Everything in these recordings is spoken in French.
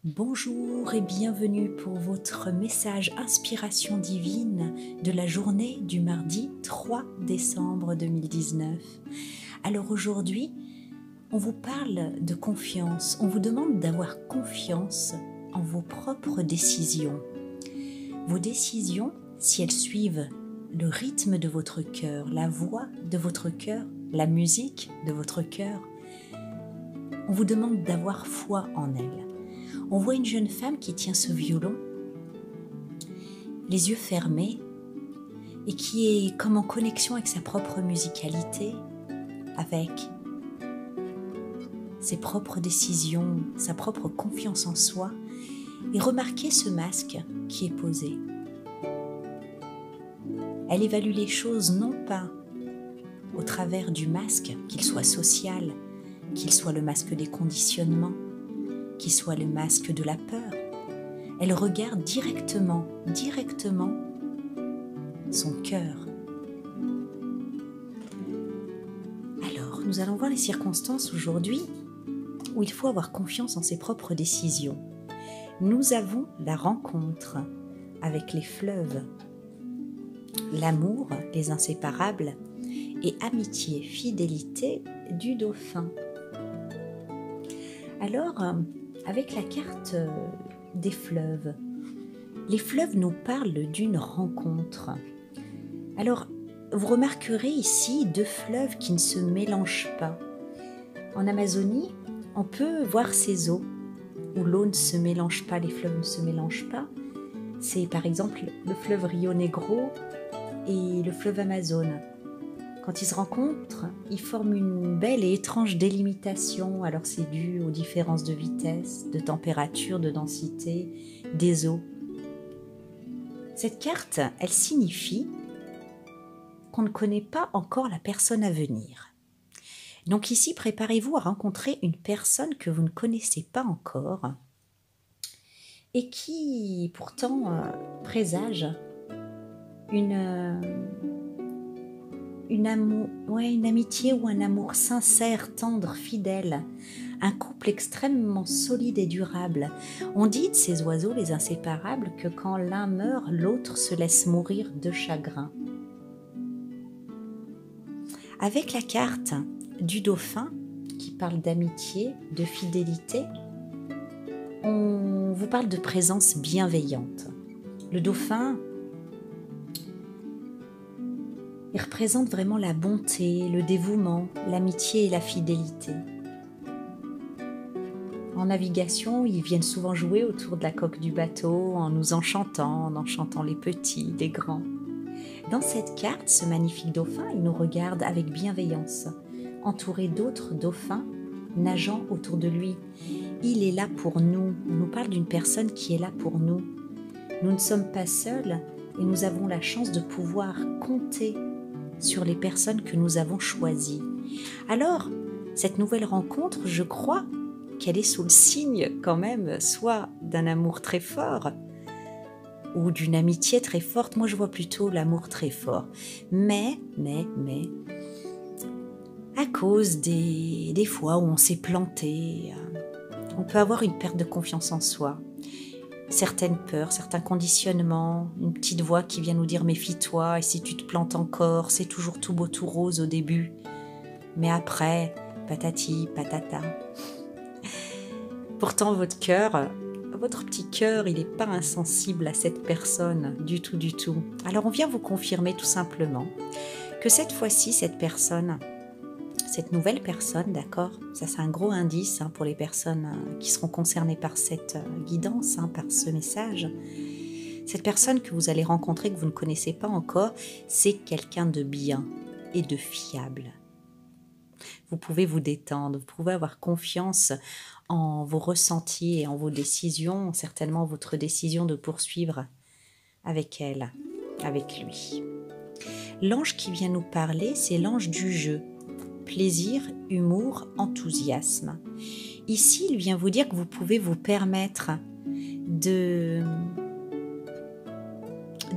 Bonjour et bienvenue pour votre message Inspiration divine de la journée du mardi 3 décembre 2019. Alors aujourd'hui, on vous parle de confiance, on vous demande d'avoir confiance en vos propres décisions. Vos décisions, si elles suivent le rythme de votre cœur, la voix de votre cœur, la musique de votre cœur, on vous demande d'avoir foi en elles. On voit une jeune femme qui tient ce violon, les yeux fermés, et qui est comme en connexion avec sa propre musicalité, avec ses propres décisions, sa propre confiance en soi, et remarquez ce masque qui est posé. Elle évalue les choses non pas au travers du masque, qu'il soit social, qu'il soit le masque des conditionnements, qu'il soit le masque de la peur. Elle regarde directement son cœur. Alors, nous allons voir les circonstances aujourd'hui où il faut avoir confiance en ses propres décisions. Nous avons la rencontre avec les fleuves, l'amour, les inséparables, et amitié, fidélité du dauphin. Alors, avec la carte des fleuves, les fleuves nous parlent d'une rencontre. Alors, vous remarquerez ici deux fleuves qui ne se mélangent pas. En Amazonie, on peut voir ces eaux où l'eau ne se mélange pas, les fleuves ne se mélangent pas. C'est par exemple le fleuve Rio Negro et le fleuve Amazone. Quand ils se rencontrent, ils forment une belle et étrange délimitation. Alors c'est dû aux différences de vitesse, de température, de densité des eaux. Cette carte, elle signifie qu'on ne connaît pas encore la personne à venir. Donc ici, préparez-vous à rencontrer une personne que vous ne connaissez pas encore et qui pourtant présage une amitié ou un amour sincère, tendre, fidèle, un couple extrêmement solide et durable. On dit de ces oiseaux, les inséparables, que quand l'un meurt, l'autre se laisse mourir de chagrin. Avec la carte du dauphin, qui parle d'amitié, de fidélité, on vous parle de présence bienveillante. Le dauphin, il représente vraiment la bonté, le dévouement, l'amitié et la fidélité. En navigation, ils viennent souvent jouer autour de la coque du bateau en nous enchantant les petits, les grands. Dans cette carte, ce magnifique dauphin, il nous regarde avec bienveillance, entouré d'autres dauphins nageant autour de lui. Il est là pour nous. On nous parle d'une personne qui est là pour nous. Nous ne sommes pas seuls et nous avons la chance de pouvoir compter sur les personnes que nous avons choisies. Alors, cette nouvelle rencontre, je crois qu'elle est sous le signe quand même, soit d'un amour très fort ou d'une amitié très forte. Moi, je vois plutôt l'amour très fort. Mais, à cause des fois où on s'est planté, on peut avoir une perte de confiance en soi. Certaines peurs, certains conditionnements, une petite voix qui vient nous dire « méfie-toi, et si tu te plantes encore, c'est toujours tout beau, tout rose au début. Mais après, patati, patata. » Pourtant, votre petit cœur, il n'est pas insensible à cette personne du tout. Alors, on vient vous confirmer tout simplement que cette fois-ci, cette nouvelle personne, d'accord, ça c'est un gros indice pour les personnes qui seront concernées par cette guidance, par ce message. Cette personne que vous allez rencontrer, que vous ne connaissez pas encore, c'est quelqu'un de bien et de fiable. Vous pouvez vous détendre, vous pouvez avoir confiance en vos ressentis et en vos décisions, certainement votre décision de poursuivre avec elle, avec lui. L'ange qui vient nous parler, c'est l'ange du jeu. Plaisir, humour, enthousiasme. Ici, il vient vous dire que vous pouvez vous permettre de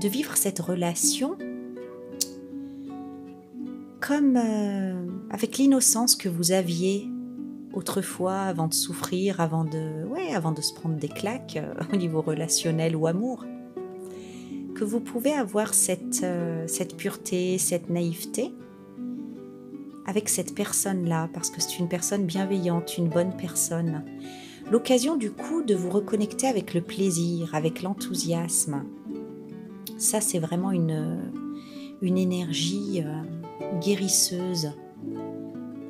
vivre cette relation comme avec l'innocence que vous aviez autrefois, avant de souffrir, avant de se prendre des claques au niveau relationnel ou amour, que vous pouvez avoir cette pureté, cette naïveté avec cette personne-là, parce que c'est une personne bienveillante, une bonne personne. L'occasion du coup de vous reconnecter avec le plaisir, avec l'enthousiasme. Ça, c'est vraiment une énergie guérisseuse,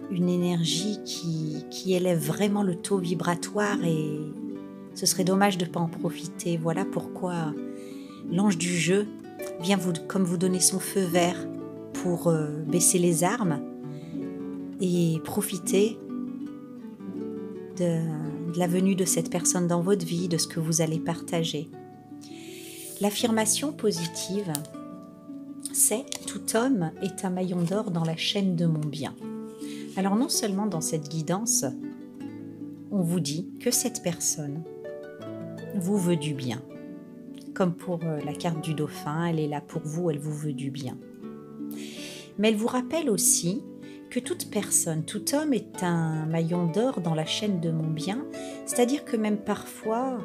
une énergie qui élève vraiment le taux vibratoire et ce serait dommage de ne pas en profiter. Voilà pourquoi l'ange du jeu vient comme vous donner son feu vert pour baisser les armes et profiter de la venue de cette personne dans votre vie, de ce que vous allez partager. L'affirmation positive, c'est « Tout homme est un maillon d'or dans la chaîne de mon bien ». Alors non seulement dans cette guidance, on vous dit que cette personne vous veut du bien. Comme pour la carte du dauphin, elle est là pour vous, elle vous veut du bien. Mais elle vous rappelle aussi que toute personne, tout homme est un maillon d'or dans la chaîne de mon bien, c'est-à-dire que même parfois,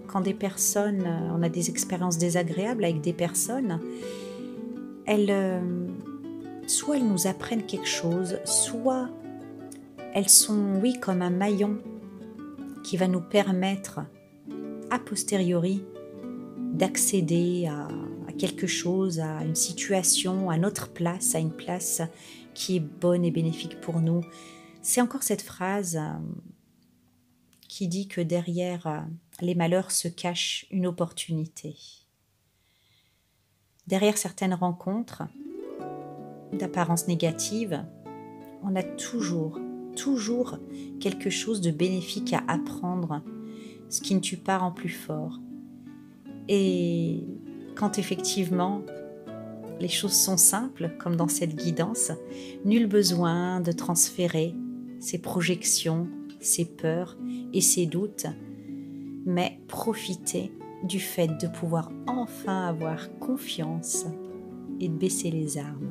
quand on a des expériences désagréables avec des personnes, soit elles nous apprennent quelque chose, soit elles sont, oui, comme un maillon qui va nous permettre, a posteriori, d'accéder à quelque chose, à une situation, à notre place, à une place qui est bonne et bénéfique pour nous. C'est encore cette phrase qui dit que derrière les malheurs se cache une opportunité. Derrière certaines rencontres d'apparence négative, on a toujours quelque chose de bénéfique à apprendre. Ce qui ne tue pas rend plus fort. Et quand effectivement les choses sont simples, comme dans cette guidance, nul besoin de transférer ses projections, ses peurs et ses doutes, mais profiter du fait de pouvoir enfin avoir confiance et de baisser les armes.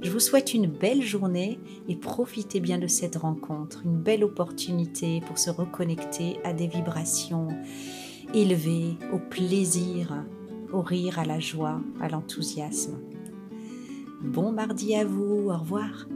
Je vous souhaite une belle journée et profitez bien de cette rencontre, une belle opportunité pour se reconnecter à des vibrations élevées, au plaisir, au rire, à la joie, à l'enthousiasme. Bon mardi à vous, au revoir.